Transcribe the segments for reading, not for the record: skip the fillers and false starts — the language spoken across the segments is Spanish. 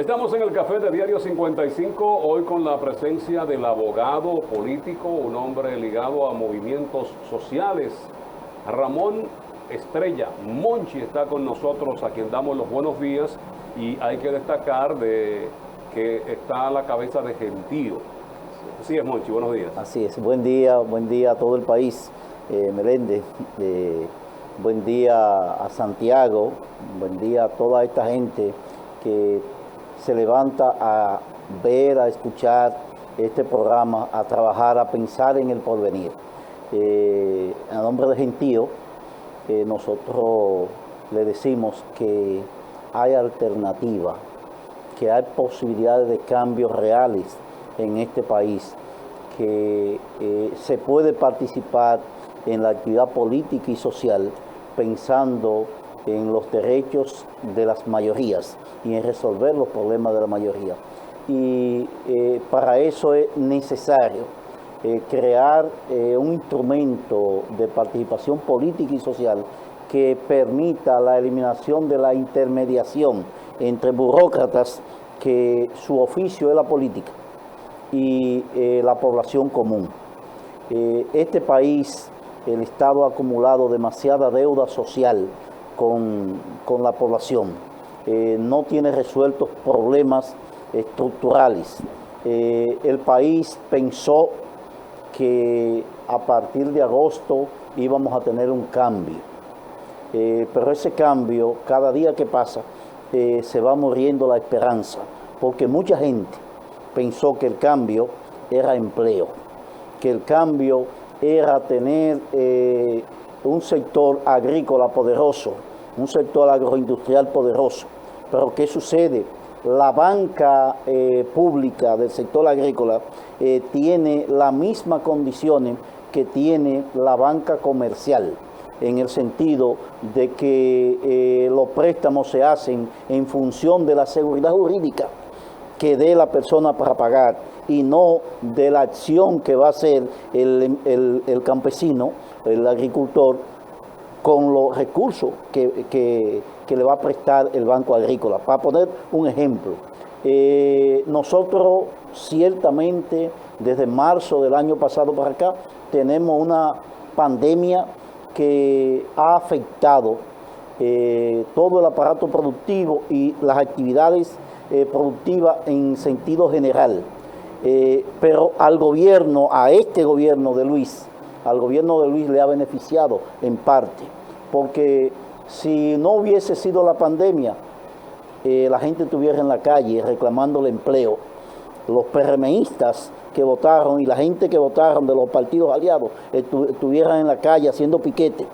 Estamos en el café de Diario 55, hoy con la presencia del abogado político, un hombre ligado a movimientos sociales, Ramón Estrella. Monchi está con nosotros, a quien damos los buenos días, y hay que destacar de que está a la cabeza de Gentío. Así es, Monchi, buenos días. Así es, buen día a todo el país, Meléndez, buen día a Santiago, buen día a toda esta gente que se levanta a ver, a escuchar este programa, a trabajar, a pensar en el porvenir. A nombre de Gentío, nosotros le decimos que hay alternativa, que hay posibilidades de cambios reales en este país, que se puede participar en la actividad política y social pensando en los derechos de las mayorías y en resolver los problemas de la mayoría. Y para eso es necesario crear un instrumento de participación política y social que permita la eliminación de la intermediación entre burócratas, que su oficio es la política, y la población común. Este país, el Estado ha acumulado demasiada deuda social con la población. No tiene resueltos problemas estructurales. El país pensó que a partir de agosto íbamos a tener un cambio, pero ese cambio, cada día que pasa, se va muriendo la esperanza, porque mucha gente pensó que el cambio era empleo, que el cambio era tener un sector agrícola poderoso, un sector agroindustrial poderoso. Pero ¿qué sucede? La banca pública del sector agrícola tiene las mismas condiciones que tiene la banca comercial, en el sentido de que los préstamos se hacen en función de la seguridad jurídica que dé la persona para pagar y no de la acción que va a hacer el campesino, el agricultor, con los recursos que le va a prestar el Banco Agrícola. Para poner un ejemplo, nosotros ciertamente desde marzo del año pasado para acá tenemos una pandemia que ha afectado todo el aparato productivo y las actividades productivas en sentido general. Pero al gobierno, a este gobierno de Luis, al gobierno de Luis le ha beneficiado en parte, porque si no hubiese sido la pandemia, la gente estuviera en la calle reclamando el empleo. Los PRMistas que votaron y la gente que votaron de los partidos aliados estuvieran en la calle haciendo piquete,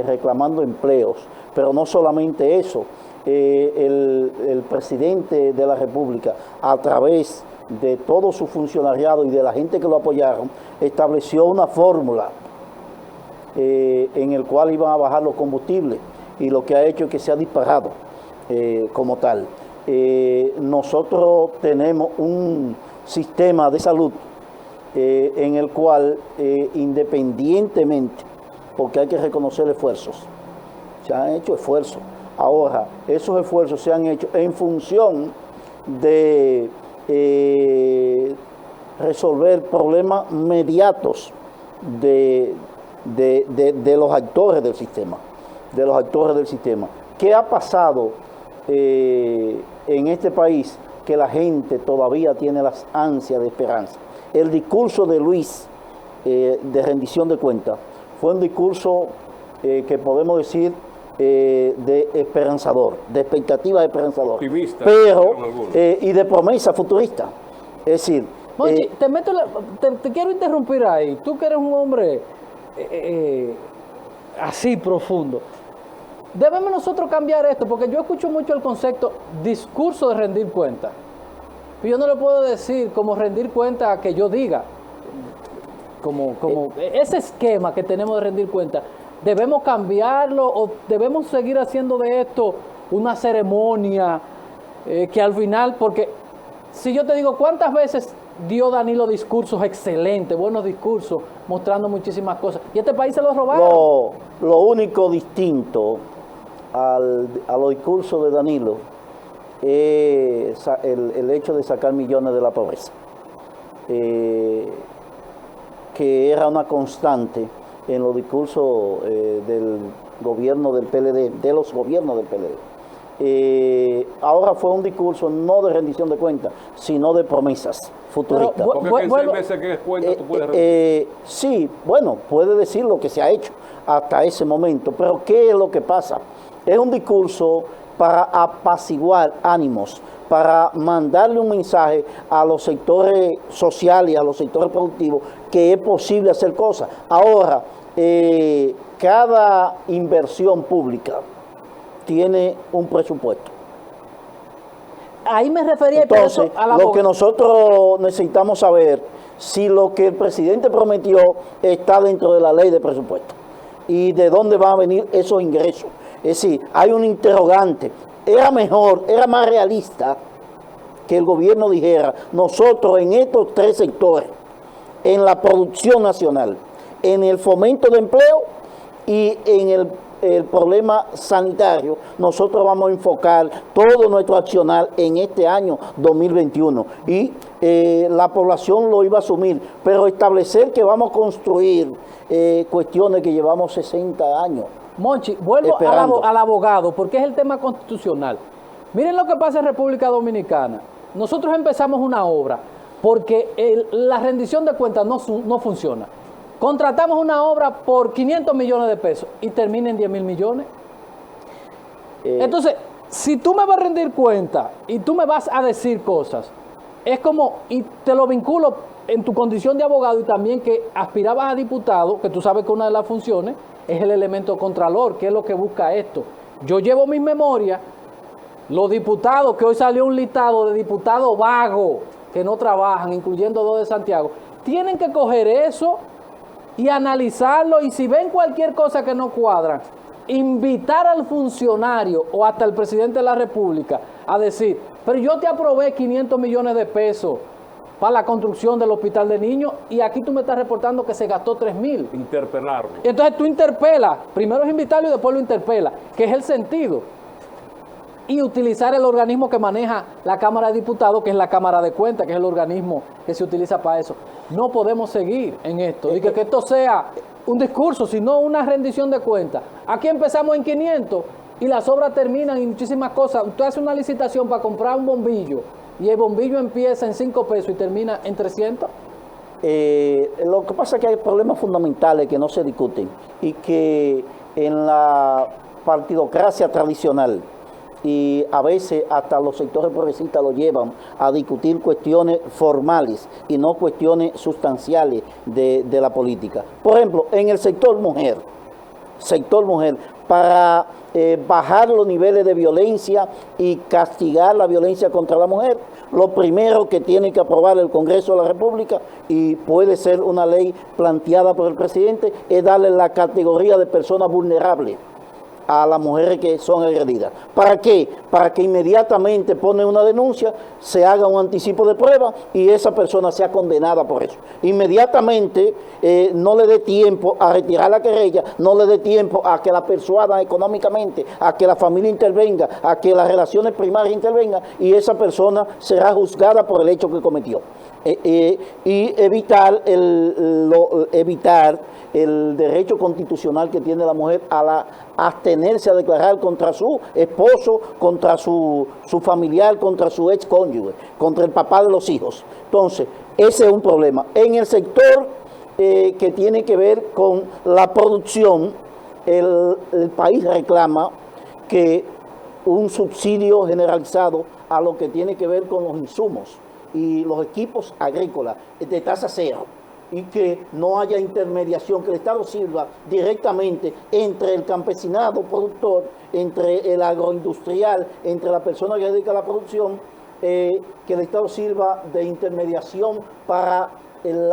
reclamando empleos. Pero no solamente eso, el presidente de la República, a través de todo su funcionariado y de la gente que lo apoyaron, estableció una fórmula en el cual iban a bajar los combustibles, y lo que ha hecho es que se ha disparado como tal. Nosotros tenemos un sistema de salud en el cual independientemente, porque hay que reconocer esfuerzos, se han hecho esfuerzos. Ahora, esos esfuerzos se han hecho en función de resolver problemas mediatos de los actores del sistema, ¿Qué ha pasado en este país? Que la gente todavía tiene las ansias de esperanza. El discurso de Luis de rendición de cuentas fue un discurso que podemos decir de esperanzador, de expectativa esperanzadora, optimista, pero y de promesa futurista. Es decir, Monchi, te quiero interrumpir ahí. Tú que eres un hombre así profundo. Debemos nosotros cambiar esto, porque yo escucho mucho el concepto discurso de rendir cuenta. Y yo no le puedo decir como rendir cuenta que yo diga, como ese esquema que tenemos de rendir cuenta, ¿debemos cambiarlo o debemos seguir haciendo de esto una ceremonia que al final, porque si yo te digo cuántas veces dio Danilo discursos excelentes, buenos discursos, mostrando muchísimas cosas, y este país se lo robaron? Lo único distinto a los discursos de Danilo el hecho de sacar millones de la pobreza, que era una constante en los discursos del gobierno del PLD, de los gobiernos del PLD. Ahora fue un discurso no de rendición de cuentas, sino de promesas futuristas. Porque en 6 meses que es cuenta tú puedes rendir. Sí, bueno, puede decir lo que se ha hecho hasta ese momento, pero ¿qué es lo que pasa? Es un discurso para apaciguar ánimos, para mandarle un mensaje a los sectores sociales y a los sectores productivos que es posible hacer cosas. Ahora, cada inversión pública tiene un presupuesto. Ahí me refería. Entonces, lo que nosotros necesitamos saber, si lo que el presidente prometió está dentro de la ley de presupuesto y de dónde van a venir esos ingresos. Es decir, hay un interrogante. Era mejor, era más realista que el gobierno dijera, nosotros en estos 3 sectores, en la producción nacional, en el fomento de empleo y en el problema sanitario, nosotros vamos a enfocar todo nuestro accionar en este año 2021 y la población lo iba a asumir, pero establecer que vamos a construir cuestiones que llevamos 60 años. Monchi, vuelvo al abogado, porque es el tema constitucional. Miren lo que pasa en República Dominicana. Nosotros empezamos una obra porque la rendición de cuentas no funciona. Contratamos una obra por 500 millones de pesos y termina en 10.000 millones. Entonces, si tú me vas a rendir cuenta y tú me vas a decir cosas, es como, y te lo vinculo en tu condición de abogado y también que aspirabas a diputado, que tú sabes que una de las funciones es el elemento contralor, que es lo que busca esto. Yo llevo mis memorias, los diputados, que hoy salió un listado de diputados vagos que no trabajan, incluyendo 2 de Santiago, tienen que coger eso y analizarlo, y si ven cualquier cosa que no cuadra, invitar al funcionario o hasta el presidente de la República a decir, pero yo te aprobé 500 millones de pesos para la construcción del hospital de niños y aquí tú me estás reportando que se gastó 3.000. Interpelarlo. Y entonces tú interpelas, primero es invitarlo y después lo interpelas, que es el sentido. Y utilizar el organismo que maneja la Cámara de Diputados, que es la Cámara de Cuentas, que es el organismo que se utiliza para eso. No podemos seguir en esto, y que esto sea un discurso, sino una rendición de cuentas. Aquí empezamos en 500 y las obras terminan y muchísimas cosas. Usted hace una licitación para comprar un bombillo y el bombillo empieza en 5 pesos y termina en 300. Lo que pasa es que hay problemas fundamentales que no se discuten y que en la partidocracia tradicional y a veces hasta los sectores progresistas lo llevan a discutir cuestiones formales y no cuestiones sustanciales de la política. Por ejemplo, en el sector mujer, para bajar los niveles de violencia y castigar la violencia contra la mujer, lo primero que tiene que aprobar el Congreso de la República, y puede ser una ley planteada por el presidente, es darle la categoría de personas vulnerables a las mujeres que son agredidas. ¿Para qué? Para que inmediatamente ponen una denuncia, se haga un anticipo de prueba y esa persona sea condenada por eso. Inmediatamente no le dé tiempo a retirar la querella, no le dé tiempo a que la persuadan económicamente, a que la familia intervenga, a que las relaciones primarias intervengan, y esa persona será juzgada por el hecho que cometió. Y evitar el derecho constitucional que tiene la mujer a abstenerse a declarar contra su esposo, contra su familiar, contra su ex cónyuge, contra el papá de los hijos. Entonces, ese es un problema. En el sector que tiene que ver con la producción, el país reclama que un subsidio generalizado a lo que tiene que ver con los insumos y los equipos agrícolas de tasa cero, y que no haya intermediación, que el Estado sirva directamente entre el campesinado productor, entre el agroindustrial, entre la persona que dedica a la producción, que el Estado sirva de intermediación para el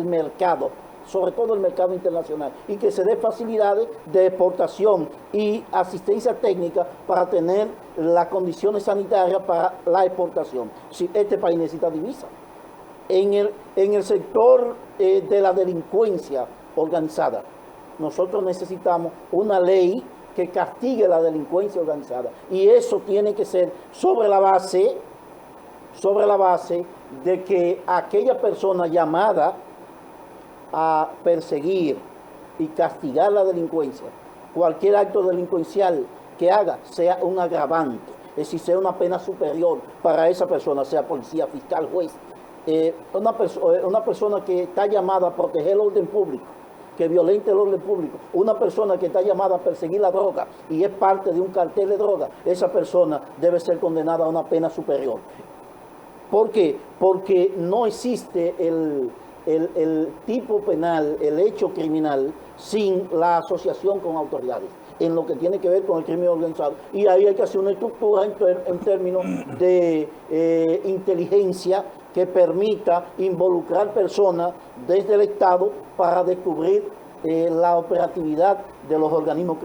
mercado, sobre todo el mercado internacional, y que se dé facilidades de exportación y asistencia técnica para tener las condiciones sanitarias para la exportación. Si este país necesita divisa. En el sector de la delincuencia organizada, nosotros necesitamos una ley que castigue la delincuencia organizada. Y eso tiene que ser sobre la base de que aquella persona llamada a perseguir y castigar la delincuencia, cualquier acto delincuencial que haga, sea un agravante, es decir, sea una pena superior para esa persona, sea policía, fiscal, juez, una persona que está llamada a proteger el orden público, que violente el orden público, una persona que está llamada a perseguir la droga y es parte de un cartel de droga, esa persona debe ser condenada a una pena superior. ¿Por qué? Porque no existe el tipo penal, el hecho criminal, sin la asociación con autoridades, en lo que tiene que ver con el crimen organizado. Y ahí hay que hacer una estructura en términos de inteligencia que permita involucrar personas desde el Estado para descubrir la operatividad de los organismos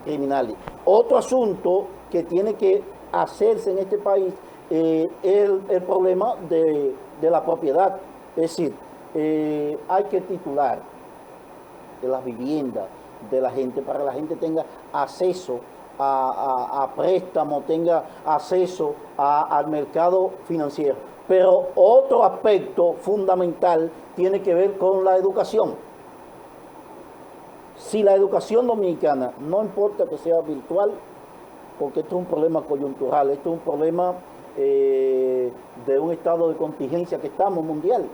criminales. Otro asunto que tiene que hacerse en este país es el problema de la propiedad. Es decir, hay que titular de las viviendas de la gente para que la gente tenga acceso a préstamos, tenga acceso al mercado financiero. Pero otro aspecto fundamental tiene que ver con la educación. Si la educación dominicana, no importa que sea virtual, porque esto es un problema coyuntural, esto es un problema de un estado de contingencia que estamos mundial,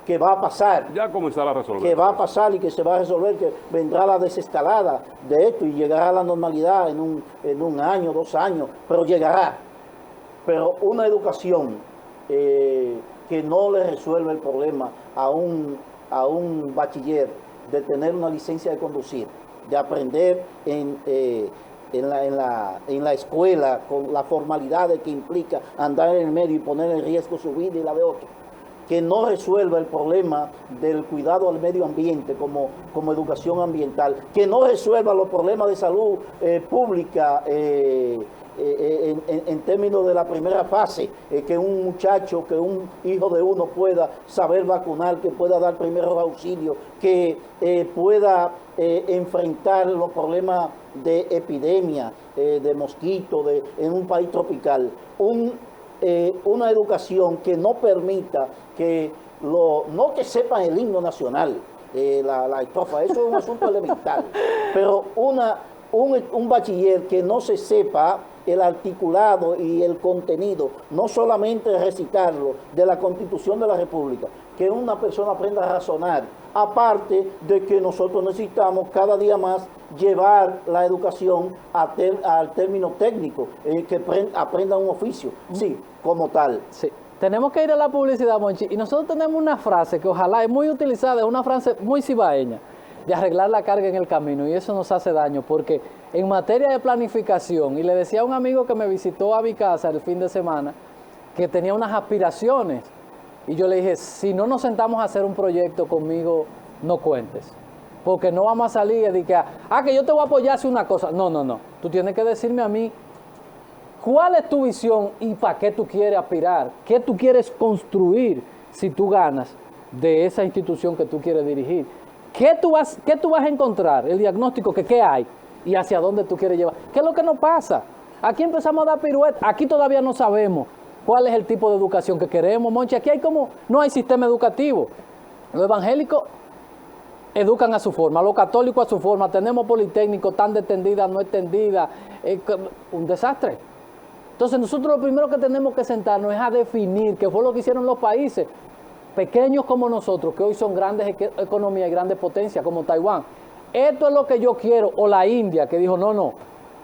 que va a pasar. Ya comenzará a resolver. Que va a pasar y que se va a resolver, que vendrá la desescalada de esto y llegará a la normalidad en un año, 2 años, pero llegará. Pero una educación que no le resuelve el problema a un bachiller de tener una licencia de conducir, de aprender en la escuela con las formalidades que implica andar en el medio y poner en riesgo su vida y la de otro, que no resuelva el problema del cuidado al medio ambiente como educación ambiental, que no resuelva los problemas de salud pública en términos de la primera fase, que un muchacho, que un hijo de uno pueda saber vacunar, que pueda dar primeros auxilios, que pueda enfrentar los problemas de epidemia, de mosquitos en un país tropical. Una educación que no permita que no que sepan el himno nacional, la estrofa, eso es un asunto elemental, pero un bachiller que no se sepa el articulado y el contenido, no solamente recitarlo, de la Constitución de la República, que una persona aprenda a razonar, aparte de que nosotros necesitamos cada día más llevar la educación al término técnico, que aprenda un oficio, sí, como tal. Sí. Tenemos que ir a la publicidad, Monchi, y nosotros tenemos una frase que ojalá es muy utilizada, es una frase muy cibaeña, de arreglar la carga en el camino, y eso nos hace daño, porque en materia de planificación, y le decía a un amigo que me visitó a mi casa el fin de semana, que tenía unas aspiraciones, y yo le dije, si no nos sentamos a hacer un proyecto conmigo, no cuentes, porque no vamos a salir de que, que yo te voy a apoyar si una cosa, no, tú tienes que decirme a mí, ¿cuál es tu visión y para qué tú quieres aspirar? ¿Qué tú quieres construir si tú ganas de esa institución que tú quieres dirigir? ¿Qué tú vas a encontrar? El diagnóstico, qué hay y hacia dónde tú quieres llevar. ¿Qué es lo que nos pasa? Aquí empezamos a dar piruetas. Aquí todavía no sabemos cuál es el tipo de educación que queremos, Monchi. Aquí no hay sistema educativo. Los evangélicos educan a su forma, los católicos a su forma. Tenemos politécnicos tan extendidas, no extendidas. Un desastre. Entonces nosotros lo primero que tenemos que sentarnos es a definir qué fue lo que hicieron los países pequeños como nosotros, que hoy son grandes economías y grandes potencias, como Taiwán. Esto es lo que yo quiero, o la India, que dijo, no,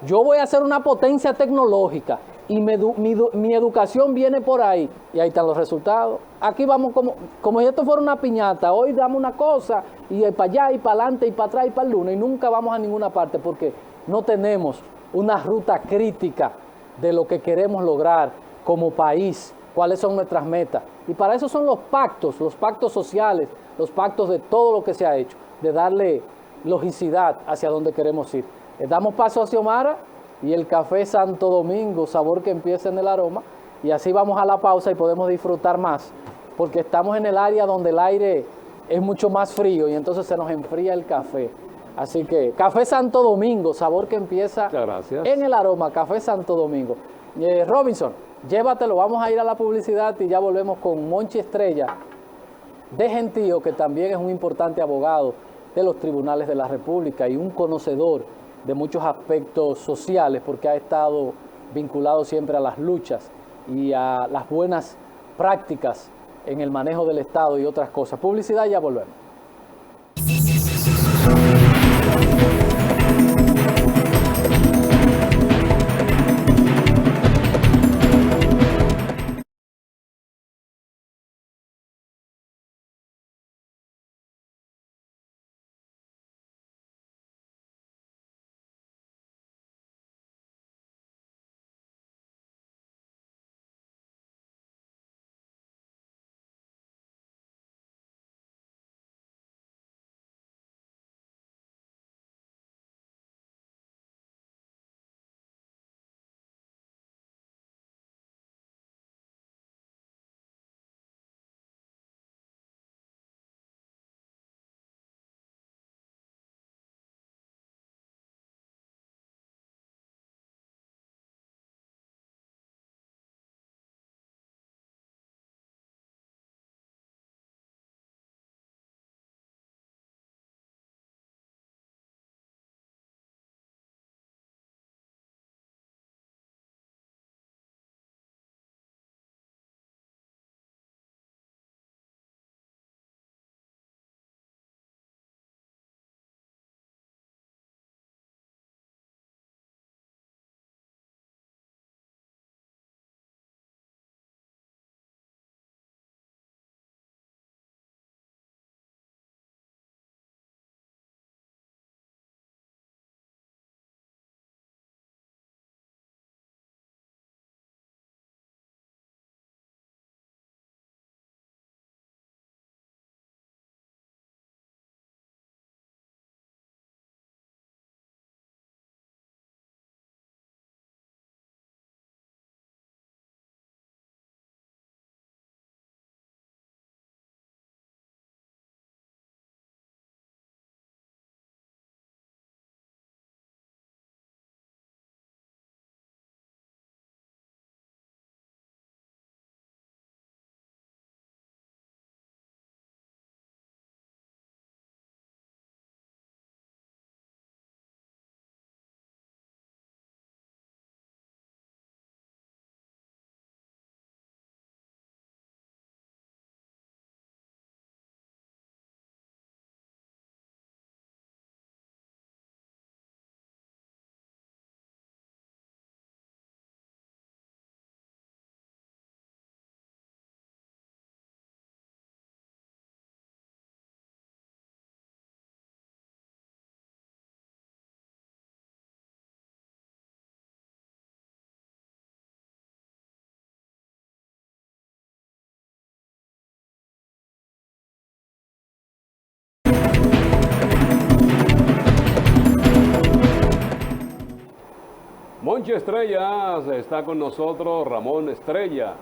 yo voy a ser una potencia tecnológica, y mi educación viene por ahí, y ahí están los resultados. Aquí vamos como si esto fuera una piñata, hoy damos una cosa, y para allá, y para adelante, y para atrás, y para el lunes, y nunca vamos a ninguna parte, porque no tenemos una ruta crítica de lo que queremos lograr como país, cuáles son nuestras metas. Y para eso son los pactos sociales, los pactos de todo lo que se ha hecho, de darle logicidad hacia donde queremos ir. Le damos paso a Xiomara y el café Santo Domingo, sabor que empieza en el aroma, y así vamos a la pausa y podemos disfrutar más, porque estamos en el área donde el aire es mucho más frío y entonces se nos enfría el café. Así que Café Santo Domingo, sabor que empieza Muchas gracias. en el aroma, Café Santo Domingo. Robinson, llévatelo, vamos a ir a la publicidad y ya volvemos con Monchi Estrella de Gentío, que también es un importante abogado de los tribunales de la República y un conocedor de muchos aspectos sociales, porque ha estado vinculado siempre a las luchas y a las buenas prácticas en el manejo del Estado y otras cosas. Publicidad y ya volvemos. Monchi Estrella está con nosotros, Ramón Estrella.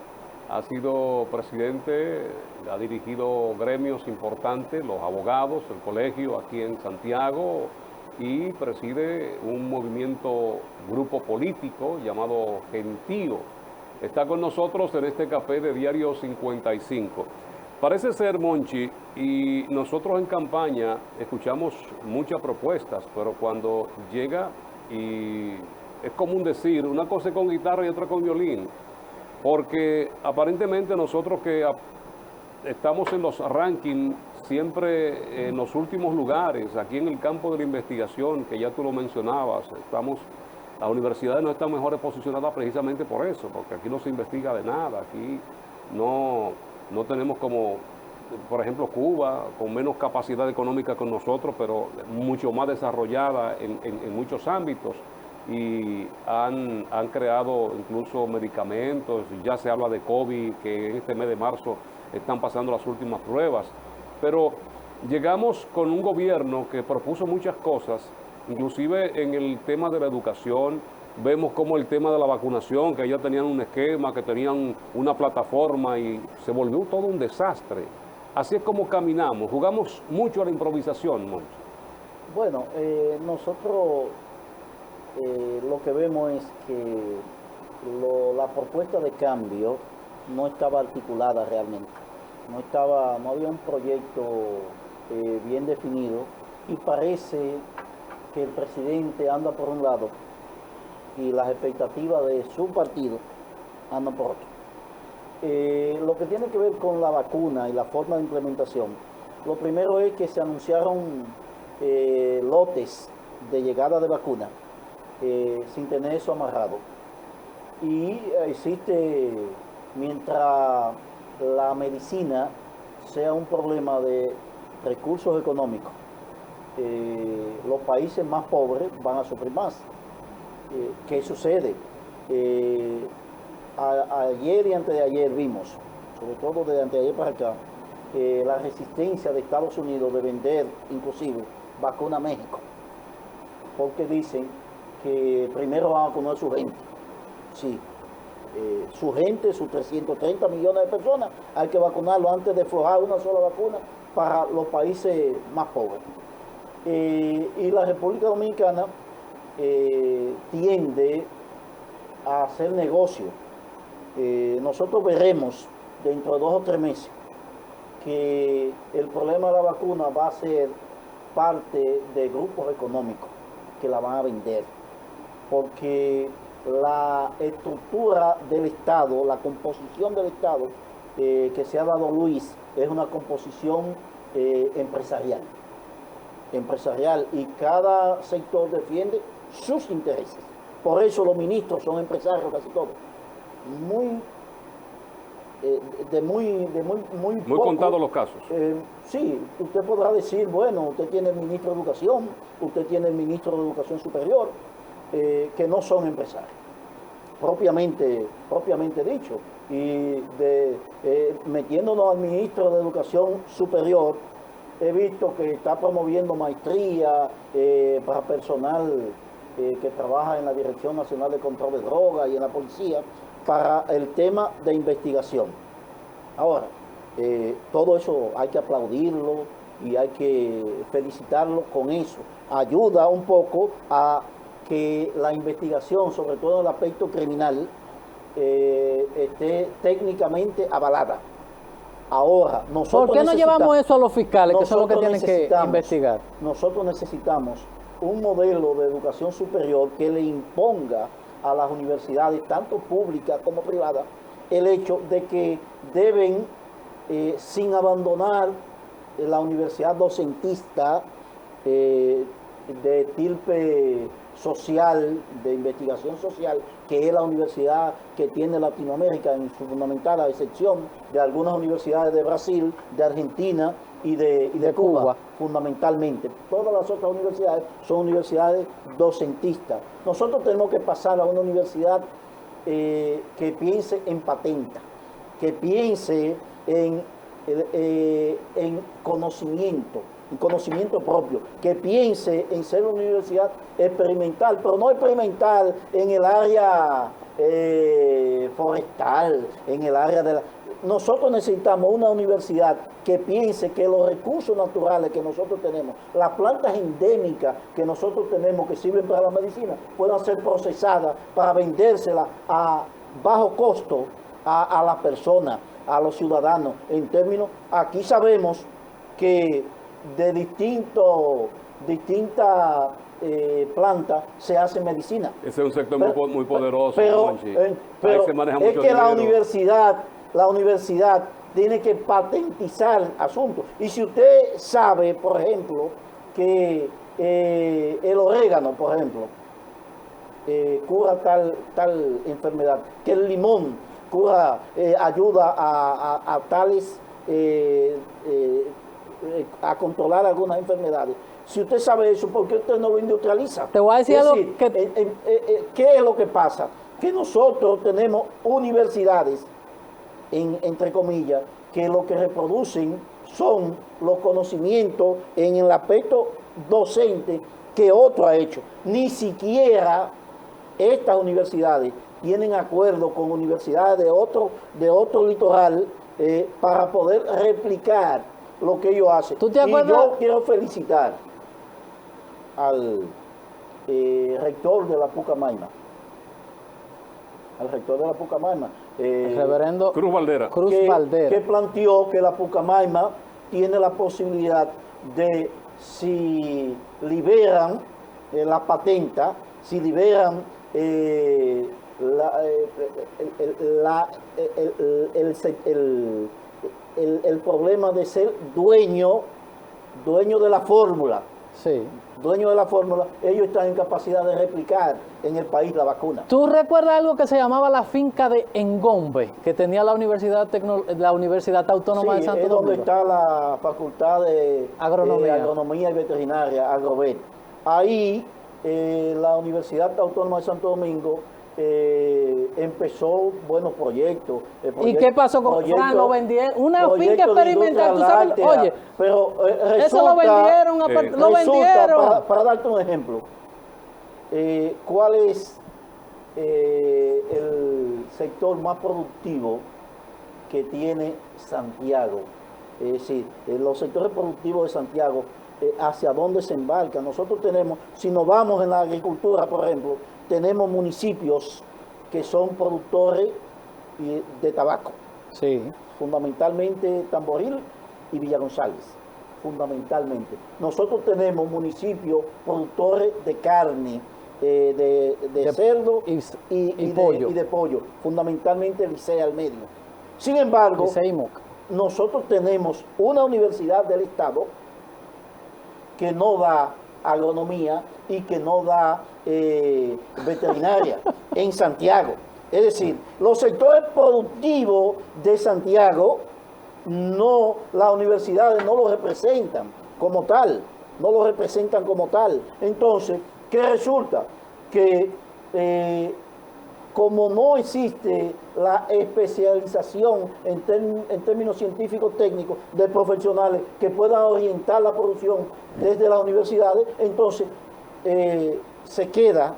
Ha sido presidente, ha dirigido gremios importantes, los abogados, el colegio aquí en Santiago, y preside un movimiento, grupo político llamado Gentío. Está con nosotros en este café de Diario 55. Parece ser, Monchi, y nosotros en campaña escuchamos muchas propuestas, pero cuando llega y es común decir, una cosa es con guitarra y otra con violín, porque aparentemente nosotros que estamos en los rankings siempre en los últimos lugares, aquí en el campo de la investigación, que ya tú lo mencionabas, las universidades no están mejores posicionadas precisamente por eso, porque aquí no se investiga de nada, aquí no tenemos como, por ejemplo, Cuba, con menos capacidad económica que nosotros, pero mucho más desarrollada en muchos ámbitos, y han creado incluso medicamentos, ya se habla de COVID, que en este mes de marzo están pasando las últimas pruebas, pero llegamos con un gobierno que propuso muchas cosas, inclusive en el tema de la educación. Vemos como el tema de la vacunación, que ya tenían un esquema, que tenían una plataforma y se volvió todo un desastre. Así es como caminamos, jugamos mucho a la improvisación, Monchi. Bueno, nosotros lo que vemos es que la propuesta de cambio no estaba articulada realmente, no había un proyecto bien definido y parece que el presidente anda por un lado y las expectativas de su partido andan por otro. Lo que tiene que ver con la vacuna y la forma de implementación, lo primero es que se anunciaron lotes de llegada de vacuna sin tener eso amarrado. Y existe, mientras la medicina sea un problema de recursos económicos, los países más pobres van a sufrir más. ¿Qué sucede? Ayer y antes de ayer vimos, sobre todo de antes de ayer para acá, la resistencia de Estados Unidos de vender inclusive vacuna a México, porque dicen que primero van a vacunar a su gente. Sí, su gente, sus 330 millones de personas, hay que vacunarlo antes de aflojar una sola vacuna para los países más pobres. Y la República Dominicana tiende a hacer negocio. Nosotros veremos dentro de 2 o 3 meses que el problema de la vacuna va a ser parte de grupos económicos que la van a vender, porque la estructura del Estado, la composición del Estado que se ha dado Luis es una composición empresarial, y cada sector defiende sus intereses. Por eso los ministros son empresarios casi todos. Muy Muy contados los casos. Sí, usted podrá decir, bueno, usted tiene el ministro de Educación, usted tiene el ministro de Educación Superior, que no son empresarios, propiamente dicho. Y metiéndonos al ministro de Educación Superior, he visto que está promoviendo maestría para personal que trabaja en la Dirección Nacional de Control de Drogas y en la policía, para el tema de investigación. Ahora, todo eso hay que aplaudirlo y hay que felicitarlo con eso. Ayuda un poco a que la investigación, sobre todo en el aspecto criminal, esté técnicamente avalada. Ahora, nosotros ¿por qué no llevamos eso a los fiscales, que son los que tienen que investigar? Nosotros necesitamos un modelo de educación superior que le imponga a las universidades, tanto públicas como privadas, el hecho de que deben, sin abandonar la universidad docentista de estirpe social, de investigación social, que es la universidad que tiene Latinoamérica en su fundamental, a excepción de algunas universidades de Brasil, de Argentina y de Cuba, fundamentalmente. Todas las otras universidades son universidades docentistas. Nosotros tenemos que pasar a una universidad que piense en patenta, que piense en conocimiento propio, que piense en ser una universidad experimental, pero no experimental en el área forestal, en el área de la... Nosotros necesitamos una universidad que piense que los recursos naturales que nosotros tenemos, las plantas endémicas que nosotros tenemos que sirven para la medicina, puedan ser procesadas para vendérselas a bajo costo a las personas, a los ciudadanos. En términos, aquí sabemos que de distintas plantas se hace medicina. Ese es un sector muy poderoso. Pero es que la universidad tiene que patentizar asuntos. Y si usted sabe, por ejemplo, que el orégano, por ejemplo, cura tal enfermedad, que el limón ayuda a tales a controlar algunas enfermedades. Si usted sabe eso, ¿por qué usted no lo industrializa? Te voy a decir algo que... ¿Qué es lo que pasa? Que nosotros tenemos universidades, entre comillas, que lo que reproducen son los conocimientos en el aspecto docente que otro ha hecho. Ni siquiera estas universidades tienen acuerdo con universidades de otro litoral para poder replicar lo que ellos hacen. ¿Tú te acuerdas? Y yo quiero felicitar al rector de la Pucamaima. Al rector de la Pucamaima. El reverendo Cruz Valdera. Cruz Valdera. Que planteó que la Pucamaima tiene la posibilidad de, si liberan la patenta, si liberan el problema de ser dueño de la fórmula. Sí. Dueño de la fórmula, ellos están en capacidad de replicar en el país la vacuna. ¿Tú recuerdas algo que se llamaba la finca de Engombe, que tenía la Universidad Autónoma de Santo es donde Domingo? está la Facultad de Agronomía y Veterinaria, Agrovet. Ahí la Universidad Autónoma de Santo Domingo empezó buenos proyectos. ¿Y qué pasó con Fran? Lo vendieron, una finca experimental, ¿tú sabes? Oye, pero resulta, eso lo vendieron, lo vendieron. Para darte un ejemplo, ¿cuál es el sector más productivo que tiene Santiago? Es decir, los sectores productivos de Santiago, ¿hacia dónde se embarcan? Nosotros tenemos, si nos vamos en la agricultura, por ejemplo, tenemos municipios que son productores de tabaco. Sí. Fundamentalmente Tamboril y Villa González. Fundamentalmente. Nosotros tenemos municipios productores de carne, de cerdo y pollo. Y de pollo. Fundamentalmente Licea al medio. Sin embargo, nosotros tenemos una universidad del Estado que no da agronomía y que no da veterinaria en Santiago. Es decir, los sectores productivos de Santiago, las universidades no lo representan como tal, Entonces, ¿qué resulta? Que como no existe la especialización en términos científicos técnicos de profesionales que puedan orientar la producción desde las universidades, entonces se queda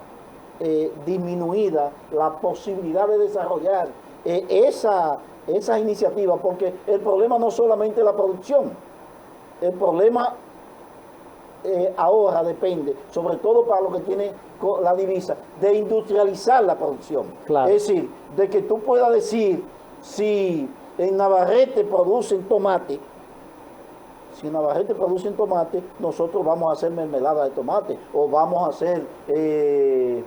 disminuida la posibilidad de desarrollar esa iniciativa, porque el problema no solamente es la producción, el problema ahora depende, sobre todo para lo que tiene la divisa, de industrializar la producción. Claro. Es decir, de que tú puedas decir, si en Navarrete producen tomate, nosotros vamos a hacer mermelada de tomate, o vamos a hacer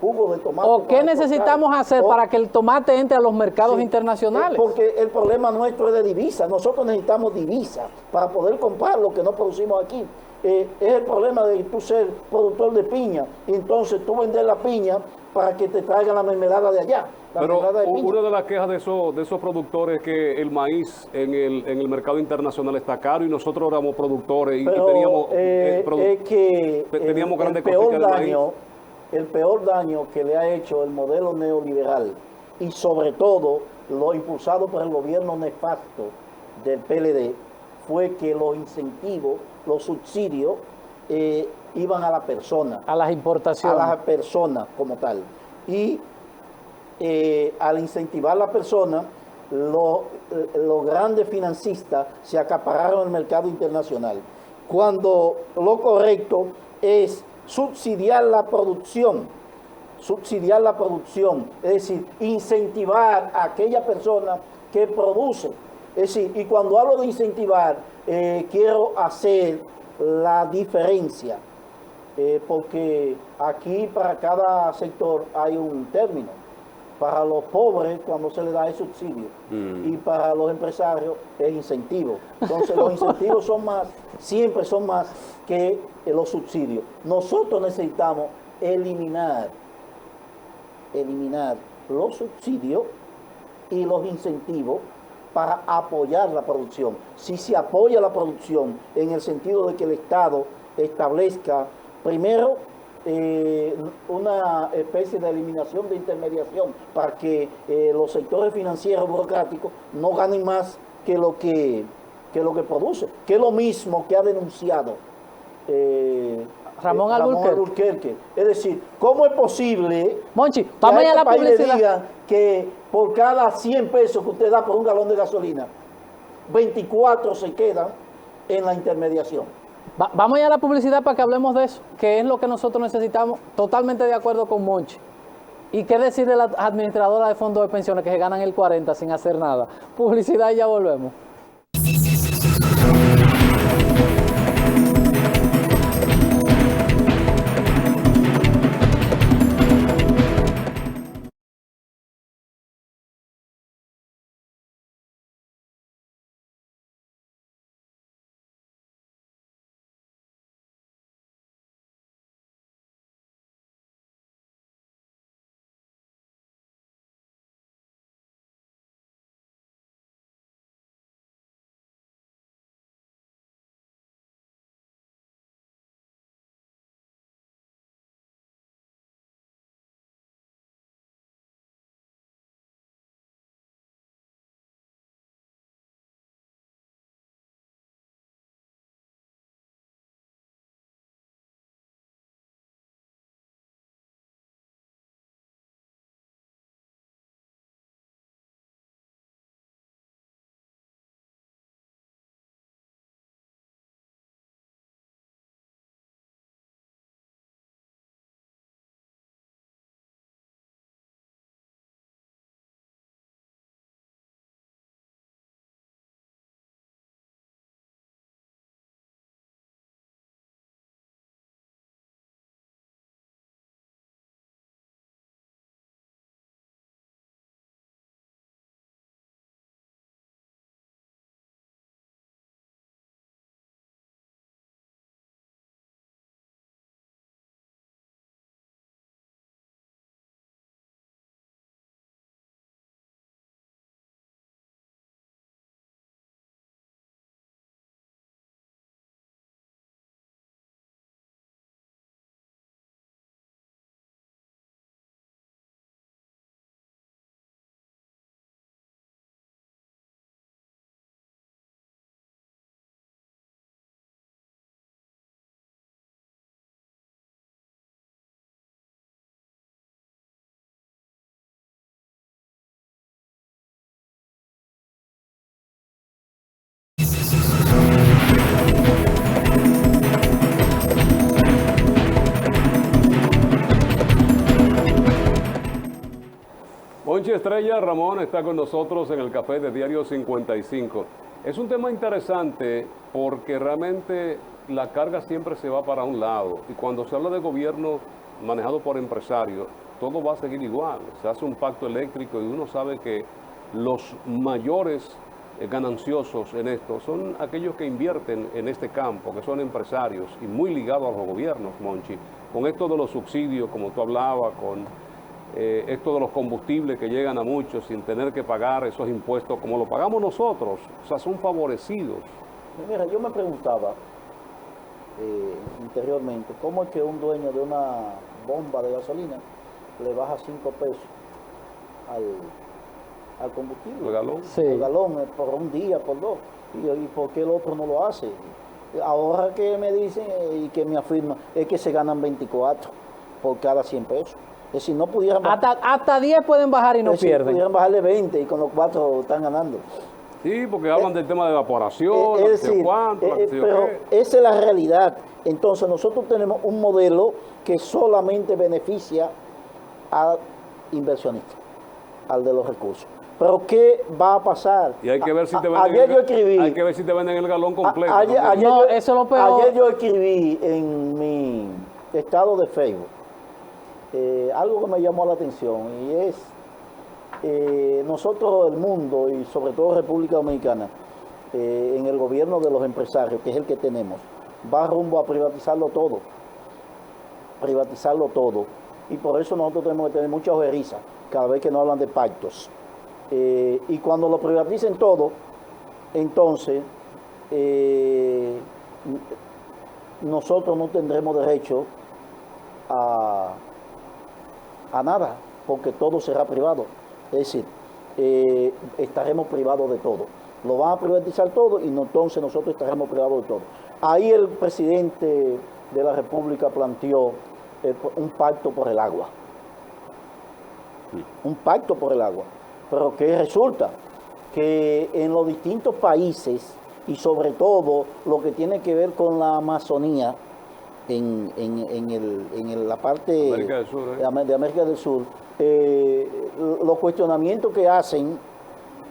jugo de tomate. ¿O qué necesitamos hacer para que el tomate entre a los mercados internacionales? Porque el problema nuestro es de divisa. Nosotros necesitamos divisa para poder comprar lo que no producimos aquí. Es el problema de tú ser productor de piña, y entonces tú vender la piña para que te traigan la mermelada de allá. Pero una de las quejas de esos productores es que el maíz en el mercado internacional está caro, y nosotros éramos productores y teníamos grandes cosechas de maíz. El peor daño que le ha hecho el modelo neoliberal, y sobre todo lo impulsado por el gobierno nefasto del PLD, fue que los incentivos, los subsidios, iban a la persona. A las importaciones. A las personas como tal. Y al incentivar a la persona, los grandes financistas se acapararon el mercado internacional. Cuando lo correcto es subsidiar la producción, es decir, incentivar a aquella persona que produce. Es decir, y cuando hablo de incentivar, quiero hacer la diferencia, porque aquí para cada sector hay un término. Para los pobres, cuando se les da el subsidio, y para los empresarios es incentivo. Entonces los incentivos siempre son más que los subsidios. Nosotros necesitamos eliminar los subsidios y los incentivos para apoyar la producción. Si se apoya la producción en el sentido de que el Estado establezca primero una especie de eliminación de intermediación para que los sectores financieros burocráticos no ganen más que lo que produce, que es lo mismo que ha denunciado Ramón Alburquerque. Es decir, ¿cómo es posible Monchi, vamos que a la país le publicidad? digan que por cada 100 pesos que usted da por un galón de gasolina, 24 se quedan en la intermediación? Vamos ya a la publicidad para que hablemos de eso, que es lo que nosotros necesitamos. Totalmente de acuerdo con Monchi. ¿Y qué decir de las administradoras de fondos de pensiones que se ganan el 40 sin hacer nada? Publicidad y ya volvemos. Monchi Estrella, Ramón está con nosotros en el café de Diario 55. Es un tema interesante porque realmente la carga siempre se va para un lado y cuando se habla de gobierno manejado por empresarios, todo va a seguir igual. Se hace un pacto eléctrico y uno sabe que los mayores gananciosos en esto son aquellos que invierten en este campo, que son empresarios y muy ligados a los gobiernos, Monchi. Con esto de los subsidios, como tú hablabas, con esto de los combustibles que llegan a muchos sin tener que pagar esos impuestos como lo pagamos nosotros, o sea, son favorecidos. Mira, yo me preguntaba interiormente, ¿cómo es que un dueño de una bomba de gasolina le baja 5 pesos al combustible? ¿El galón? Sí. El galón por un día, por dos. ¿Y por qué el otro no lo hace? Ahora que me dicen y que me afirman, es que se ganan 24 por cada 100 pesos. Es decir, no pudieran bajar. Hasta 10 pueden bajar y no pierden. Pudieran bajarle 20 y con los 4 están ganando. Sí, porque hablan del tema de evaporación, Es decir, pero esa es la realidad. Entonces nosotros tenemos un modelo que solamente beneficia a inversionistas, al de los recursos. Pero ¿qué va a pasar? Y hay que ver si te hay que ver si te venden el galón completo. No, eso es lo peor. Ayer yo escribí en mi estado de Facebook algo que me llamó la atención y es nosotros, el mundo y sobre todo República Dominicana, en el gobierno de los empresarios, que es el que tenemos, va rumbo a privatizarlo todo. Y por eso nosotros tenemos que tener mucha ojeriza cada vez que nos hablan de pactos. Y cuando lo privaticen todo, entonces nosotros no tendremos derecho a nada, porque todo será privado. Es decir, estaremos privados de todo. Lo van a privatizar todo y entonces nosotros estaremos privados de todo. Ahí el presidente de la República planteó un pacto por el agua. Un pacto por el agua. Pero que resulta que en los distintos países y sobre todo lo que tiene que ver con la Amazonía en la parte América del Sur, de América del Sur, los cuestionamientos que hacen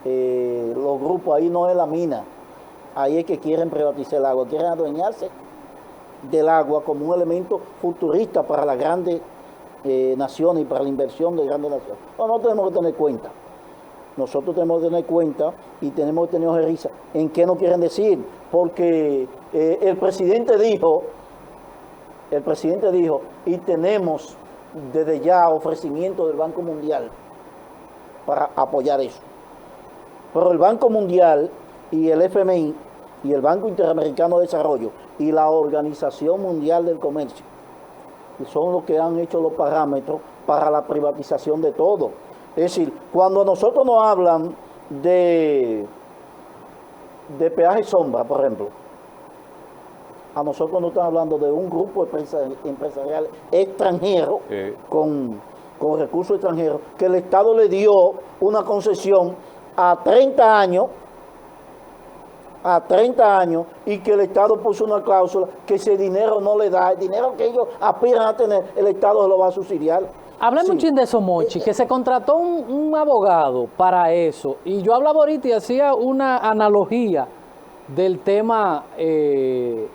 los grupos ahí no es la mina, ahí es que quieren privatizar el agua, quieren adueñarse del agua como un elemento futurista para las grandes naciones y para la inversión de grandes naciones. No tenemos que tener cuenta. Nosotros tenemos que tener cuenta y tenemos que tener risa en qué nos quieren decir, porque el presidente dijo, y tenemos desde ya ofrecimiento del Banco Mundial para apoyar eso. Pero el Banco Mundial y el FMI y el Banco Interamericano de Desarrollo y la Organización Mundial del Comercio son los que han hecho los parámetros para la privatización de todo. Es decir, cuando nosotros nos hablan de peaje sombra, por ejemplo, a nosotros nos están hablando de un grupo empresarial extranjero con recursos extranjeros que el Estado le dio una concesión a 30 años y que el Estado puso una cláusula que ese dinero no le da, el dinero que ellos aspiran a tener, el Estado se lo va a subsidiar. Hablemos un chin de eso, Monchi, que se contrató un abogado para eso. Y yo hablaba ahorita y hacía una analogía del tema de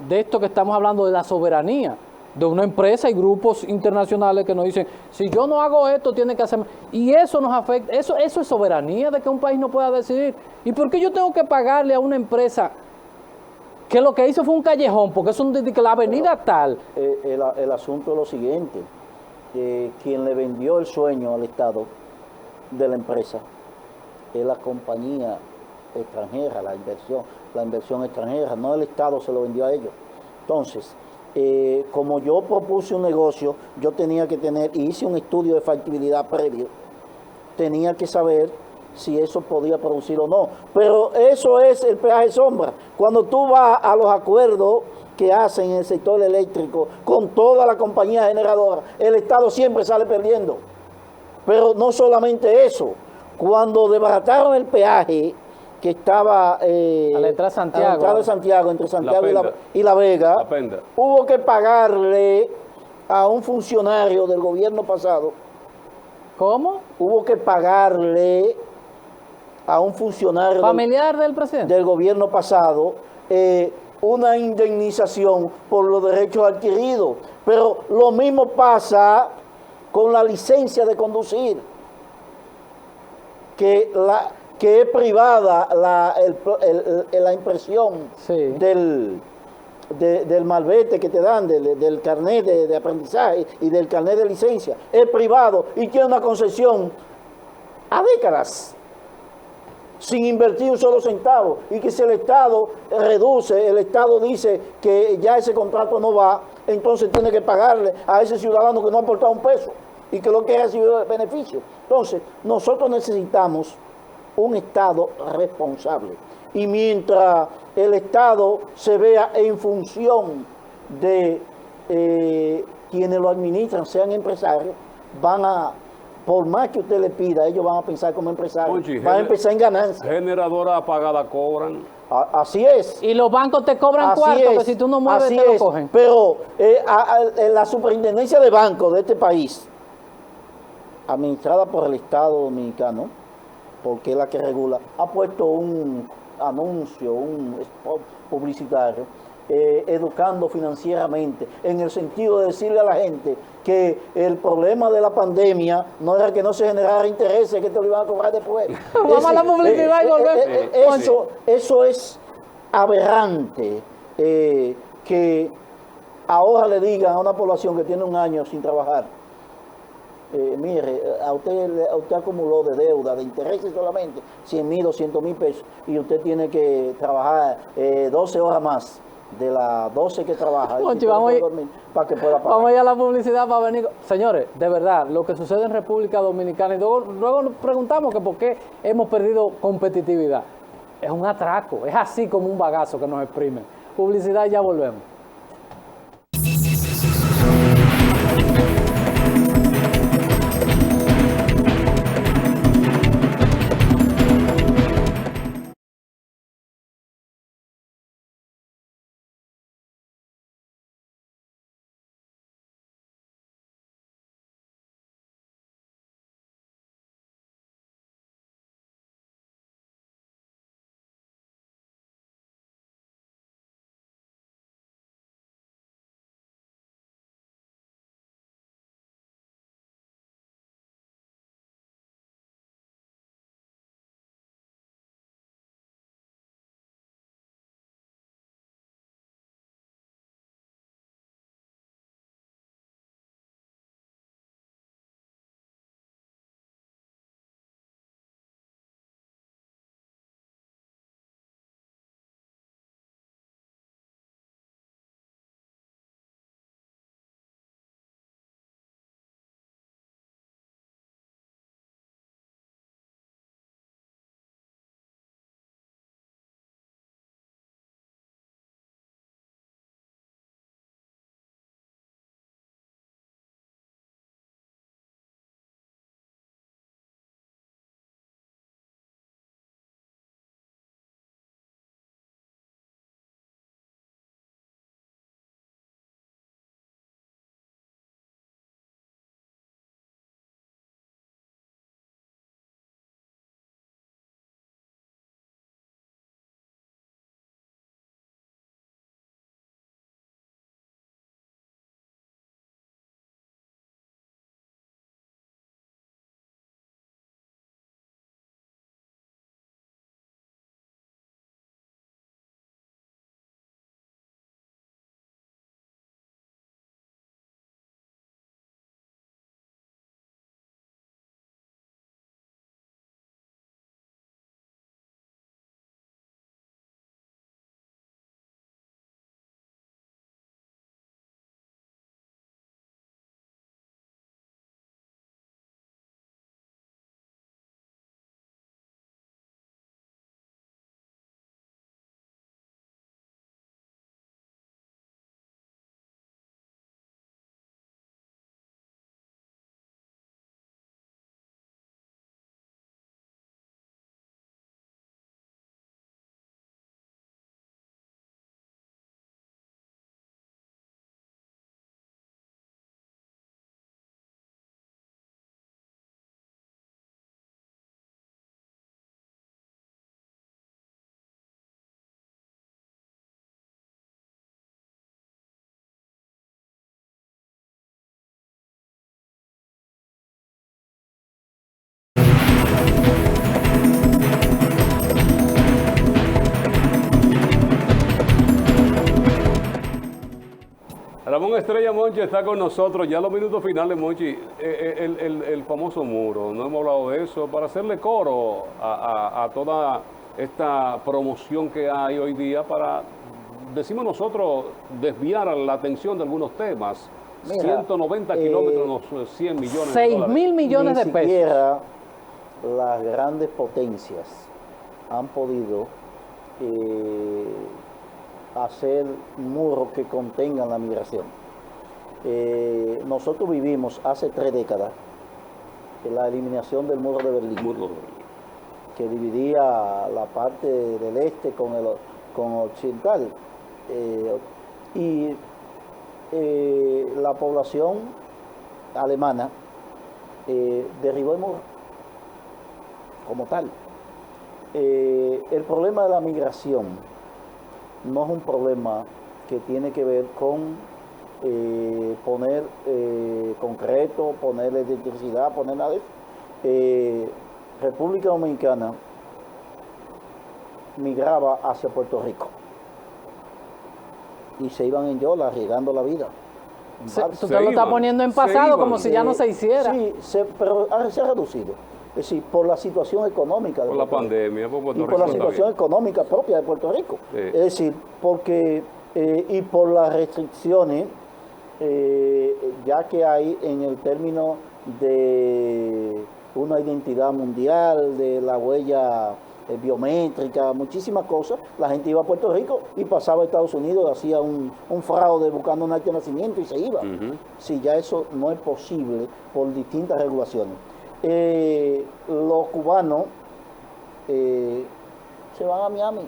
esto que estamos hablando de la soberanía de una empresa y grupos internacionales que nos dicen, si yo no hago esto, tiene que hacer. Y eso nos afecta, eso es soberanía de que un país no pueda decidir. ¿Y por qué yo tengo que pagarle a una empresa que lo que hizo fue un callejón? Porque es que la avenida tal. El asunto es lo siguiente. Quien le vendió el sueño al Estado de la empresa es la compañía extranjera, la inversión extranjera, no el Estado se lo vendió a ellos. Entonces, como yo propuse un negocio, yo tenía que tener, y hice un estudio de factibilidad previo, tenía que saber si eso podía producir o no. Pero eso es el peaje sombra. Cuando tú vas a los acuerdos que hacen en el sector eléctrico con toda la compañía generadora, el Estado siempre sale perdiendo. Pero no solamente eso, cuando desbarataron el peaje que estaba a la entrada de Santiago, entre Santiago y La Vega, hubo que pagarle a un funcionario del gobierno pasado. ¿Cómo? Hubo que pagarle a un funcionario familiar del presidente del gobierno pasado una indemnización por los derechos adquiridos. Pero lo mismo pasa con la licencia de conducir, que es privada la impresión del malvete que te dan, del carnet de aprendizaje y del carnet de licencia. Es privado y tiene una concesión a décadas sin invertir un solo centavo, y que si el Estado reduce, el Estado dice que ya ese contrato no va, entonces tiene que pagarle a ese ciudadano que no ha aportado un peso y que lo que ha recibido de beneficio. Entonces, nosotros necesitamos un Estado responsable, y mientras el Estado se vea en función de quienes lo administran, sean empresarios, por más que usted le pida, ellos van a pensar como empresarios, van a empezar en ganancia. Generadora apagada cobran. Así es. Y los bancos te cobran cuarto, que si tú no mueves te lo cogen. Pero la superintendencia de bancos de este país, administrada por el Estado Dominicano, porque es la que regula, ha puesto un anuncio, un spot publicitario, educando financieramente, en el sentido de decirle a la gente que el problema de la pandemia no era que no se generara intereses, que te lo iban a cobrar después. Vamos a la publicidad y volvemos. Eso es aberrante, que ahora le digan a una población que tiene un año sin trabajar, mire, usted acumuló de deuda, de intereses solamente, 100,000, 200,000 pesos, y usted tiene que trabajar 12 horas más de las 12 que trabaja, Monchi, para que pueda pagar. Vamos a ir a la publicidad para venir. Señores, de verdad, lo que sucede en República Dominicana, y luego nos preguntamos que por qué hemos perdido competitividad. Es un atraco, es así como un bagazo que nos exprime. Publicidad, ya volvemos. Ramón Estrella, Monchi, está con nosotros. Ya los minutos finales, Monchi, el famoso muro, no hemos hablado de eso, para hacerle coro a toda esta promoción que hay hoy día para, decimos nosotros, desviar la atención de algunos temas. Mira, 190 kilómetros, 100 millones de 6 dólares. mil millones de Ni pesos. siquiera las grandes potencias han podido hacer muros que contengan la migración. Nosotros vivimos hace 3 décadas la eliminación del muro de Berlín, que dividía la parte del este con occidental. Y la población alemana derribó el muro como tal. El problema de la migración no es un problema que tiene que ver con poner concreto, poner electricidad, poner nada de eso. República Dominicana migraba hacia Puerto Rico y se iban en yola arriesgando la vida. Tú te lo estás poniendo en pasado como si ya no se hiciera. Sí, pero se ha reducido. Es decir, por la situación económica de Por la Puerto Rico. pandemia, por Puerto Y Rico por la está situación bien. económica propia de Puerto Rico. Sí. Es decir, porque, y por las restricciones ya que hay en el término de una identidad mundial, de la huella biométrica, muchísimas cosas, la gente iba a Puerto Rico y pasaba a Estados Unidos, hacía un fraude buscando un acta de nacimiento y se iba. Sí, ya eso no es posible por distintas regulaciones. Los cubanos se van a Miami.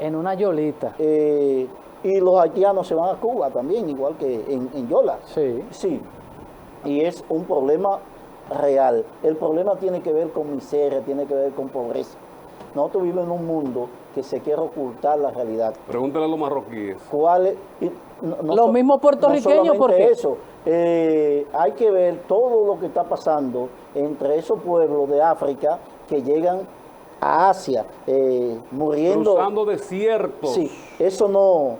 En una yolita. Y los haitianos se van a Cuba también, igual que en Yola. Sí. Sí. Y es un problema real. El problema tiene que ver con miseria, tiene que ver con pobreza. Nosotros vivimos en un mundo que se quiere ocultar la realidad. Pregúntale a los marroquíes. ¿Cuál es? Los mismos puertorriqueños, ¿por qué? Eso, hay que ver todo lo que está pasando entre esos pueblos de África que llegan a Asia, muriendo. Cruzando desiertos. Sí, eso no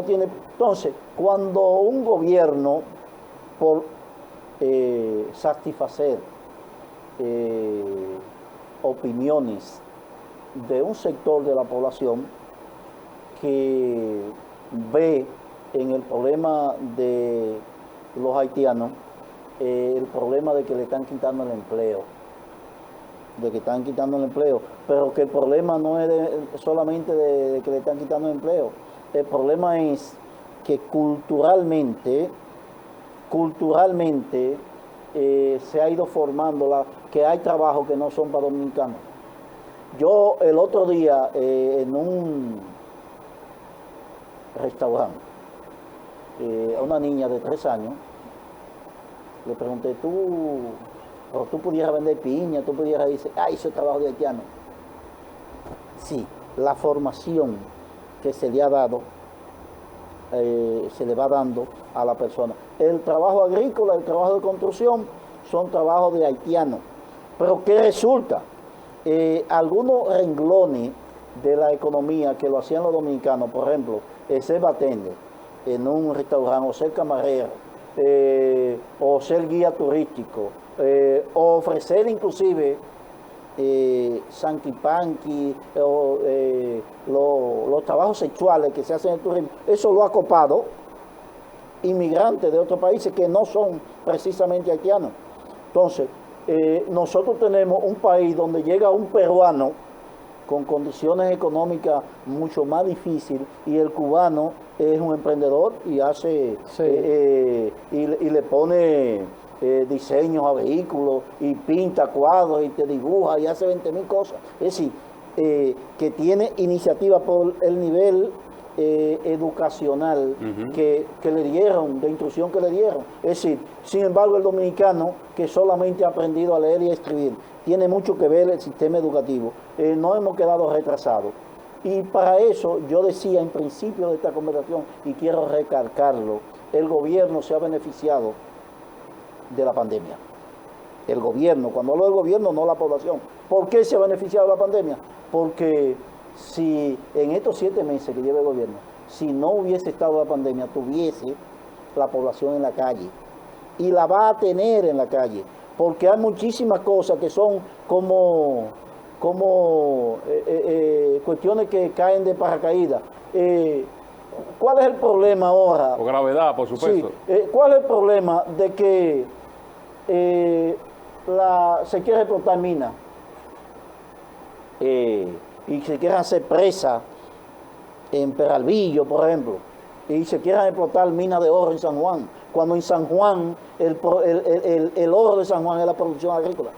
tiene. Entonces, cuando un gobierno, por satisfacer opiniones de un sector de la población que ve en el problema de los haitianos el problema de que le están quitando el empleo, pero que el problema no es solamente de que le están quitando el empleo, el problema es que culturalmente se ha ido formando que hay trabajos que no son para dominicanos. Yo el otro día en un restaurante a una niña de 3 años le pregunté, tú pudieras vender piña, tú pudieras decir, ese trabajo de haitiano. Sí, la formación que se le ha dado se le va dando a la persona. El trabajo agrícola, el trabajo de construcción son trabajos de haitianos. Pero ¿qué resulta? Algunos renglones de la economía que lo hacían los dominicanos, por ejemplo, ser bartender en un restaurante, o ser camarero, o ser guía turístico, o ofrecer inclusive sanquipanqui, los trabajos sexuales que se hacen en el turismo. Eso lo ha copado inmigrantes de otros países que no son precisamente haitianos. Entonces, nosotros tenemos un país donde llega un peruano con condiciones económicas mucho más difíciles y el cubano es un emprendedor y hace y le pone diseños a vehículos y pinta cuadros y te dibuja y hace 20.000 cosas. Es decir, que tiene iniciativa por el nivel educacional que le dieron, de instrucción que le dieron. Es decir, sin embargo, el dominicano que solamente ha aprendido a leer y a escribir, tiene mucho que ver el sistema educativo. No hemos quedado retrasados. Y para eso yo decía en principio de esta conversación, y quiero recalcarlo, el gobierno se ha beneficiado de la pandemia. El gobierno, cuando hablo del gobierno, no la población. ¿Por qué se ha beneficiado de la pandemia? Porque si en estos 7 meses que lleva el gobierno, si no hubiese estado la pandemia, tuviese la población en la calle. Y la va a tener en la calle, porque hay muchísimas cosas que son como cuestiones que caen de paracaídas. ¿Cuál es el problema ahora? O gravedad, por supuesto. Sí, ¿cuál es el problema de que se quiere explotar minas y se quieren hacer presas en Peralvillo, por ejemplo, y se quieran explotar minas de oro en San Juan, cuando en San Juan el oro de San Juan es la producción agrícola?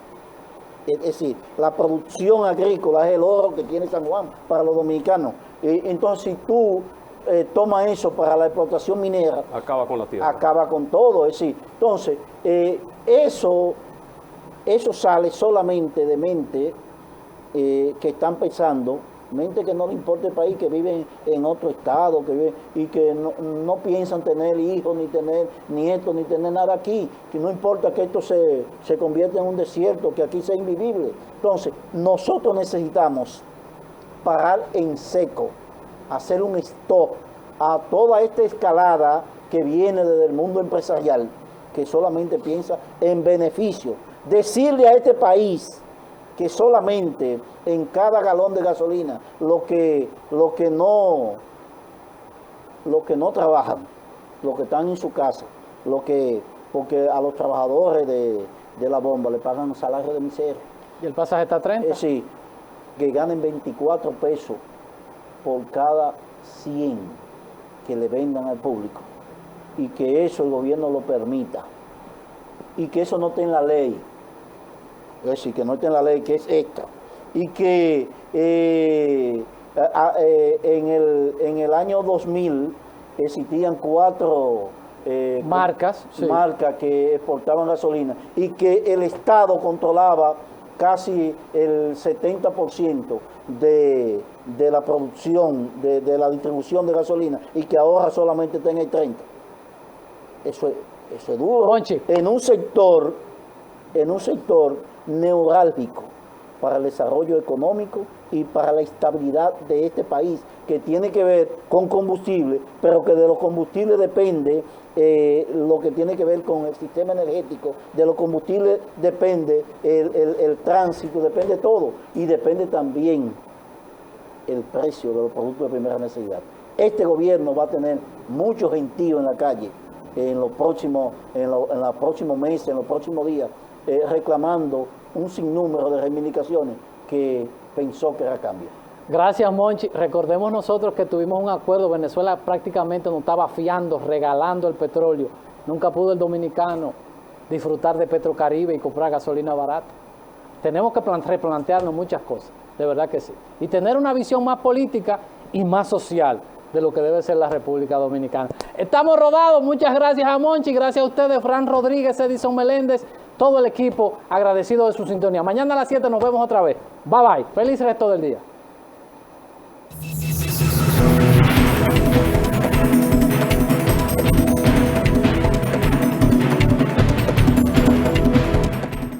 Es decir, la producción agrícola es el oro que tiene San Juan para los dominicanos. Entonces, si tú tomas eso para la explotación minera, Acaba con la tierra. acaba con todo. Es decir, entonces, eso sale solamente de mente que están pensando, mente que no le importa el país, que viven en otro estado, y que no piensan tener hijos, ni tener nietos, ni tener nada aquí, que no importa que esto se convierta en un desierto, que aquí sea invivible. Entonces, nosotros necesitamos parar en seco, hacer un stop a toda esta escalada que viene desde el mundo empresarial, que solamente piensa en beneficio. Decirle a este país que solamente en cada galón de gasolina los que no trabajan, los que están en su casa, porque a los trabajadores de la bomba le pagan un salario de miseria. ¿Y el pasaje está a 30? Es decir, que ganen 24 pesos por cada 100 que le vendan al público, y que eso el gobierno lo permita, y que eso no esté en la ley. Es decir, que no esté en la ley, que es esta, y que en el año 2000 existían 4 marcas que exportaban gasolina, y que el Estado controlaba casi el 70% de la producción, de la distribución de gasolina, y que ahora solamente está en el 30%. Eso es duro. Monchi. En un sector neurálgico para el desarrollo económico y para la estabilidad de este país, que tiene que ver con combustible, pero que de los combustibles depende lo que tiene que ver con el sistema energético, de los combustibles depende el tránsito, depende todo, y depende también el precio de los productos de primera necesidad. Este gobierno va a tener mucho gentío en la calle en los próximos meses, en los próximos días, reclamando un sinnúmero de reivindicaciones que pensó que era cambio. Gracias, Monchi. Recordemos nosotros que tuvimos un acuerdo. Venezuela prácticamente nos estaba fiando, regalando el petróleo. Nunca pudo el dominicano disfrutar de Petrocaribe y comprar gasolina barata. Tenemos que replantearnos muchas cosas, de verdad que sí. Y tener una visión más política y más social de lo que debe ser la República Dominicana. Estamos rodados. Muchas gracias a Monchi, gracias a ustedes, Fran Rodríguez, Edison Meléndez, todo el equipo agradecido de su sintonía. Mañana a las 7 nos vemos otra vez. Bye bye. Feliz resto del día.